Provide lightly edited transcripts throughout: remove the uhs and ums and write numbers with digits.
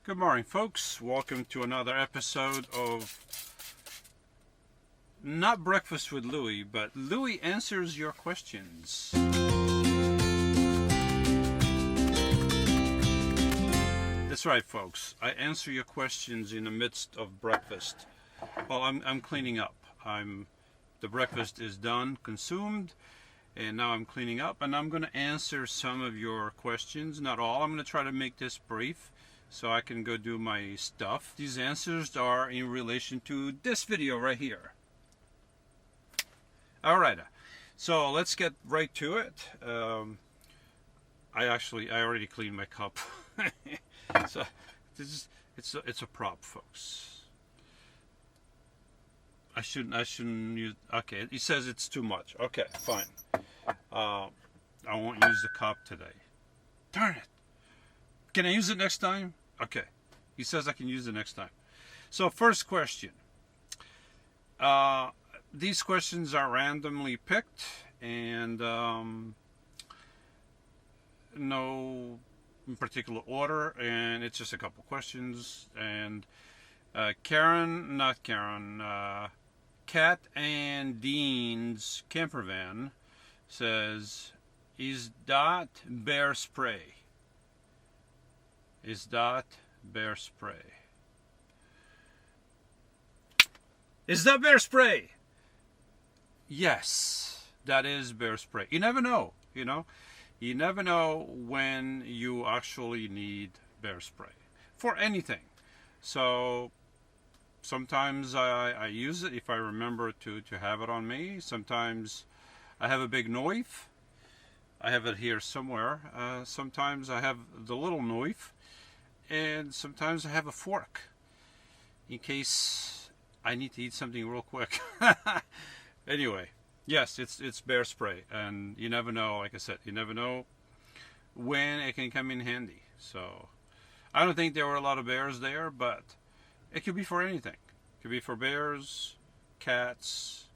Good morning, folks. Welcome to another episode of not Breakfast with Loui, but Loui answers your questions. That's right, folks. I answer your questions in the midst of breakfast. Well, I'm cleaning up. The breakfast is done, consumed, and now I'm cleaning up, and I'm going to answer some of your questions. Not all. I'm going to try to make this brief, so I can go do my stuff. These answers are in relation to this video right here. Alright, so let's get right to it. I already cleaned my cup. So it's a prop, folks. I shouldn't use. Okay, he says it's too much. Okay, fine. I won't use the cup today. Darn it! Can I use it next time? Okay. He says I can use it next time. So first question. These questions are randomly picked and no in particular order, and it's just a couple questions. And Cat and Dean's camper van says, is that bear spray? Is that bear spray? Is that bear spray? Yes, that is bear spray. You never know, you know. You never know when you actually need bear spray for anything. So sometimes I use it if I remember to have it on me. Sometimes I have a big knife. I have it here somewhere. Sometimes I have the little knife. And sometimes I have a fork in case I need to eat something real quick. Anyway, yes, it's bear spray, and you never know. Like I said, you never know when it can come in handy. So I don't think there were a lot of bears there, but it could be for anything. It could be for bears, cats,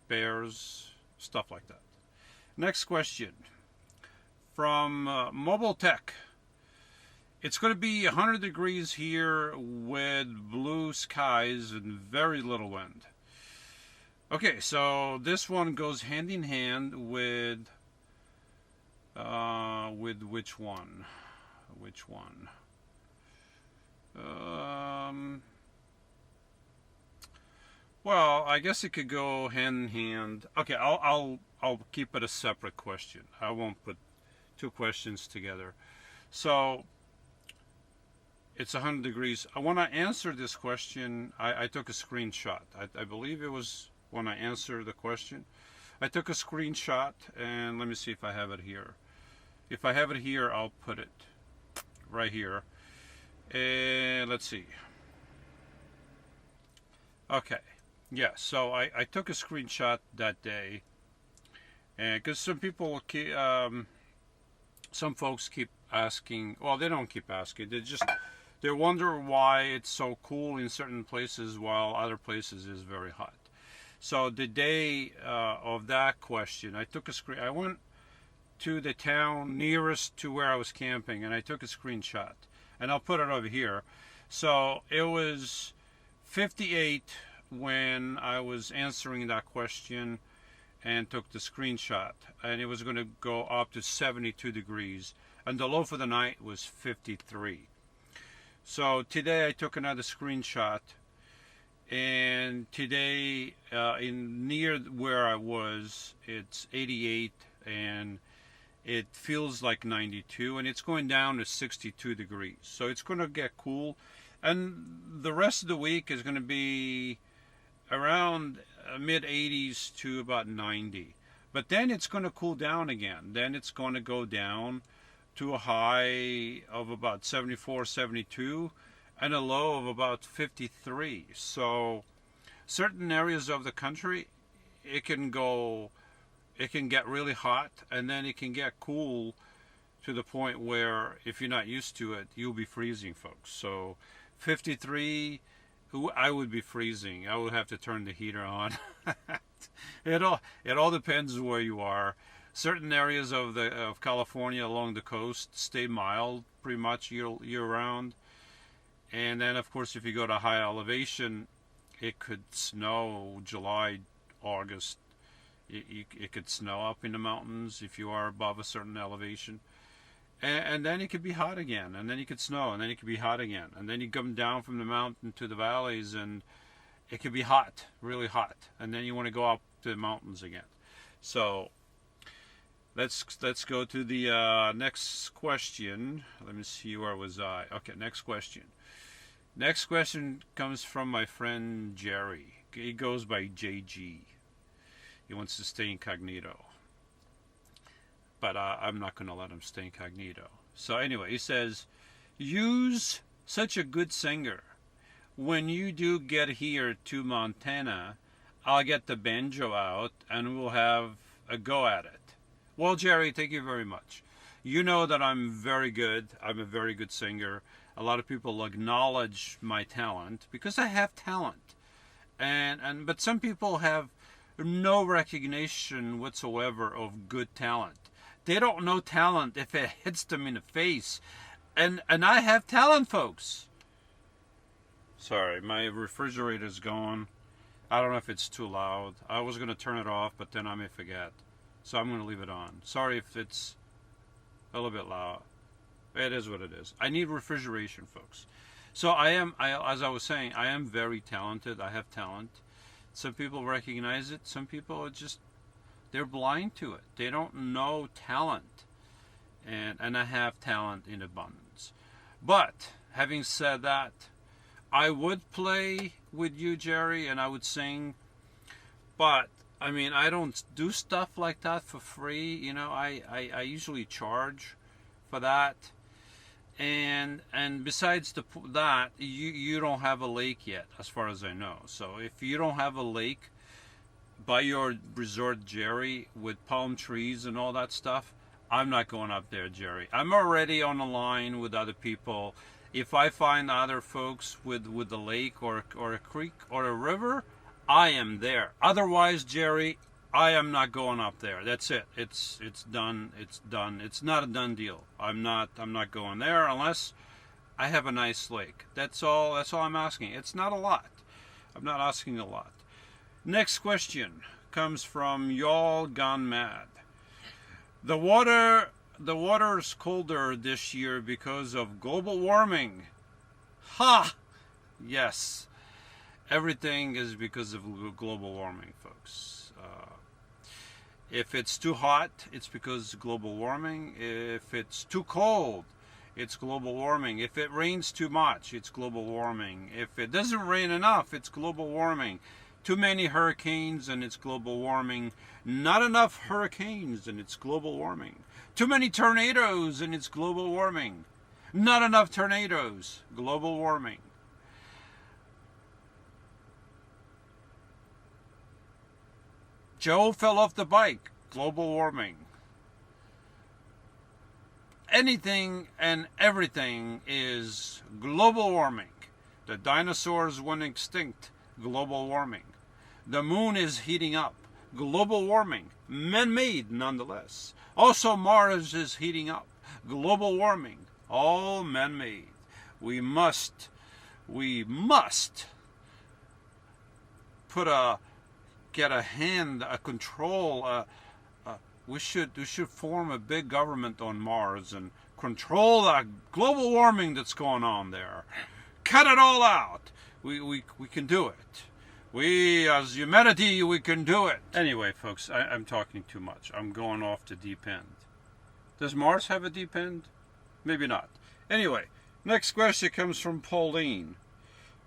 bears, stuff like that. Next question. From Mobile Tech. It's going to be 100 degrees here with blue skies and very little wind. Okay, so this one goes hand in hand with which one? Which one? Well, I guess it could go hand in hand. Okay, I'll keep it a separate question. I won't put two questions together. So it's 100 degrees. When I answered this question, I took a screenshot. I believe it was when I answered the question. I took a screenshot, and let me see if I have it here. If I have it here, I'll put it right here. And let's see. Okay. Yeah, so I took a screenshot that day. And because some folks keep asking, well, they don't keep asking, they wonder why it's so cool in certain places while other places is very hot. So the day of that question, I went to the town nearest to where I was camping, and I took a screenshot, and I'll put it over here. So it was 58 when I was answering that question and took the screenshot, and it was going to go up to 72 degrees, and the low for the night was 53. So today I took another screenshot, and today in near where I was, it's 88, and it feels like 92, and it's going down to 62 degrees. So it's going to get cool, and the rest of the week is going to be around mid 80s to about 90, but then it's going to cool down again. Then it's going to go down to a high of about 74, 72, and a low of about 53. So certain areas of the country, it can get really hot, and then it can get cool to the point where if you're not used to it, you'll be freezing, folks. So 53, I would be freezing. I would have to turn the heater on. It all depends where you are. Certain areas of California along the coast stay mild pretty much year round. And then, of course, if you go to high elevation, it could snow July, August. It could snow up in the mountains if you are above a certain elevation. And then it could be hot again, and then it could snow, and then it could be hot again. And then you come down from the mountain to the valleys, and it could be hot, really hot. And then you want to go up to the mountains again. So let's go to the next question. Let me see, where was I? Okay, next question. Next question comes from my friend Jerry. He goes by JG. He wants to stay incognito. But I'm not going to let him stay incognito. So anyway, he says, "You's such a good singer. When you do get here to Montana, I'll get the banjo out and we'll have a go at it." Well, Jerry, thank you very much. You know that I'm very good. I'm a very good singer. A lot of people acknowledge my talent because I have talent. But some people have no recognition whatsoever of good talent. They don't know talent if it hits them in the face. And I have talent, folks. Sorry, my refrigerator's going. I don't know if it's too loud. I was going to turn it off, but then I may forget. So I'm going to leave it on. Sorry if it's a little bit loud. It is what it is. I need refrigeration, folks. So as I was saying, I am very talented. I have talent. Some people recognize it. Some people are just, they're blind to it. They don't know talent. And I have talent in abundance. But having said that, I would play with you, Jerry, and I would sing. But I mean, I don't do stuff like that for free. You know, I usually charge for that. And besides that, you don't have a lake yet, as far as I know. So if you don't have a lake by your resort, Jerry, with palm trees and all that stuff, I'm not going up there, Jerry. I'm already on a line with other people. If I find other folks with a lake or a creek or a river, I am there. Otherwise, Jerry, I am not going up there. That's it. It's done. It's done. It's not a done deal. I'm not going there unless I have a nice lake. That's all I'm asking. It's not a lot. I'm not asking a lot. Next question comes from Y'all Gone Mad. The water's colder this year because of global warming. Ha! Yes. Everything is because of global warming, folks. If it's too hot, it's because of global warming. If it's too cold, it's global warming. If it rains too much, it's global warming. If it doesn't rain enough, it's global warming. Too many hurricanes and it's global warming. Not enough hurricanes and it's global warming. Too many tornadoes and it's global warming. Not enough tornadoes, global warming. Joe fell off the bike, global warming. Anything and everything is global warming. The dinosaurs went extinct, global warming. The moon is heating up, global warming. Man-made nonetheless. Also Mars is heating up, global warming. All man-made. We must get a control. We should form a big government on Mars and control the global warming that's going on there. Cut it all out. We can do it. We, as humanity, we can do it. Anyway, folks, I'm talking too much. I'm going off the deep end. Does Mars have a deep end? Maybe not. Anyway, next question comes from Pauline.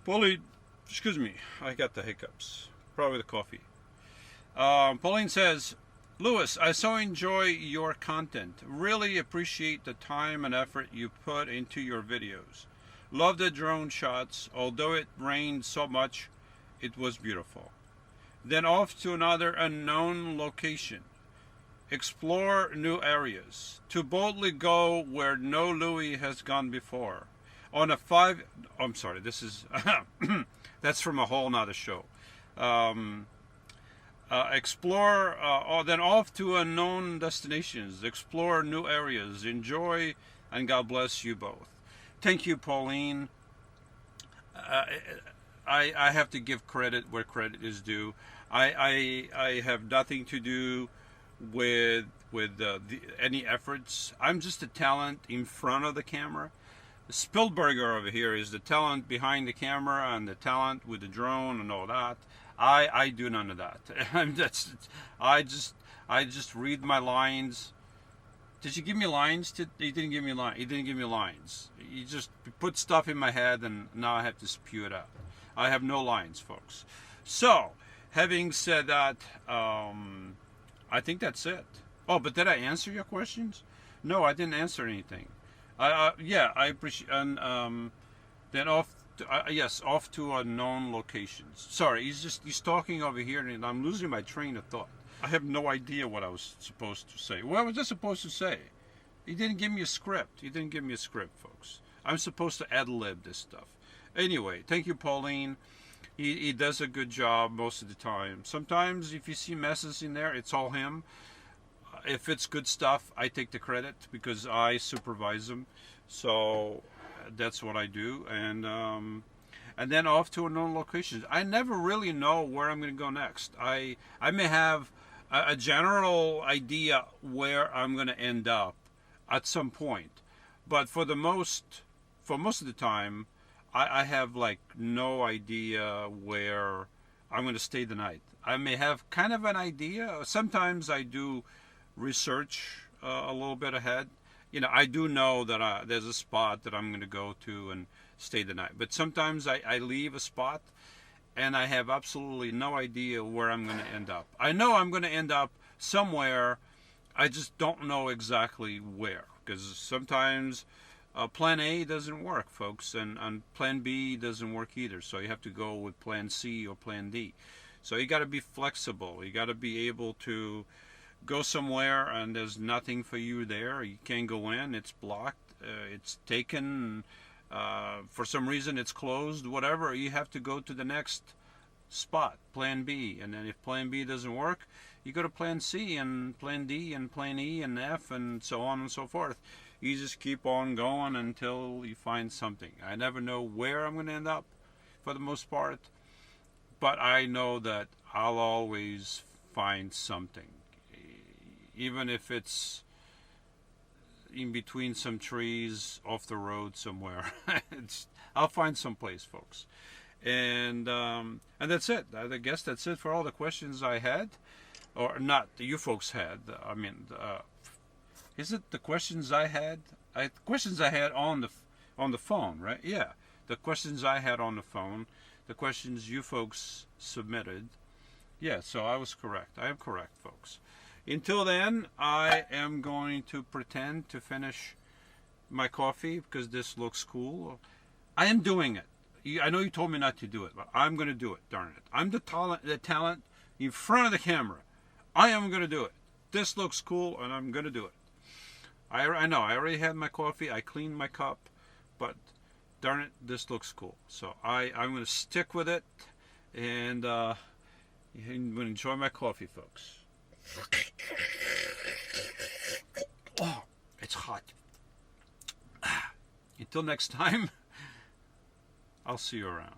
Pauline, excuse me, I got the hiccups. Probably the coffee. Pauline says, Louis, I so enjoy your content. Really appreciate the time and effort you put into your videos. Love the drone shots. Although it rained so much, it was beautiful. Then off to another unknown location. Explore new areas. To boldly go where no Loui has gone before. On a I'm sorry, this is that's from a whole nother show. explore, then off to unknown destinations, explore new areas, enjoy, and God bless you both. Thank you, Pauline. I have to give credit where credit is due. I have nothing to do with any efforts. I'm just a talent in front of the camera. Spielberger over here is the talent behind the camera and the talent with the drone and all that. I do none of that. I just read my lines. Did you give me lines? You didn't give me lines. You didn't give me lines. You just put stuff in my head, and now I have to spew it out. I have no lines, folks. So, having said that, I think that's it. Oh, but did I answer your questions? No, I didn't answer anything. Yeah, I appreciate. And then off to unknown locations. Sorry, he's talking over here, and I'm losing my train of thought. I have no idea what I was supposed to say. What was I supposed to say? He didn't give me a script. He didn't give me a script, folks. I'm supposed to ad-lib this stuff. Anyway, thank you, Pauline. He does a good job most of the time. Sometimes if you see messes in there, it's all him. If it's good stuff, I take the credit because I supervise them. So that's what I do. And then off to unknown locations. I never really know where I'm going to go next. I may have a general idea where I'm going to end up at some point, but for most of the time, I have like no idea where I'm going to stay the night. I may have kind of an idea. Sometimes I do research a little bit ahead. You know, I do know that there's a spot that I'm going to go to and stay the night. But sometimes I leave a spot and I have absolutely no idea where I'm going to end up. I know I'm going to end up somewhere. I just don't know exactly where, because sometimes plan A doesn't work, folks, and plan B doesn't work either. So you have to go with plan C or plan D. So you got to be flexible. You got to be able to go somewhere and there's nothing for you there. You can't go in. It's blocked. It's taken. For some reason it's closed. Whatever. You have to go to the next spot, plan B. And then if plan B doesn't work, you go to plan C and plan D and plan E and F and so on and so forth. You just keep on going until you find something. I never know where I'm going to end up for the most part, but I know that I'll always find something, even if it's in between some trees off the road somewhere. I'll find some place, folks. And that's it. I guess that's it for all the questions I had, or not you folks had. I mean, is it the questions I had? Questions I had on the phone, right? Yeah, the questions I had on the phone, the questions you folks submitted. Yeah, so I was correct. I am correct, folks. Until then, I am going to pretend to finish my coffee because this looks cool. I am doing it. I know you told me not to do it, but I'm going to do it, darn it. I'm the talent in front of the camera. I am going to do it. This looks cool, and I'm going to do it. I know, I already had my coffee. I cleaned my cup, but darn it, this looks cool. So I'm going to stick with it, and I'm going to enjoy my coffee, folks. Oh, it's hot. Until next time, I'll see you around.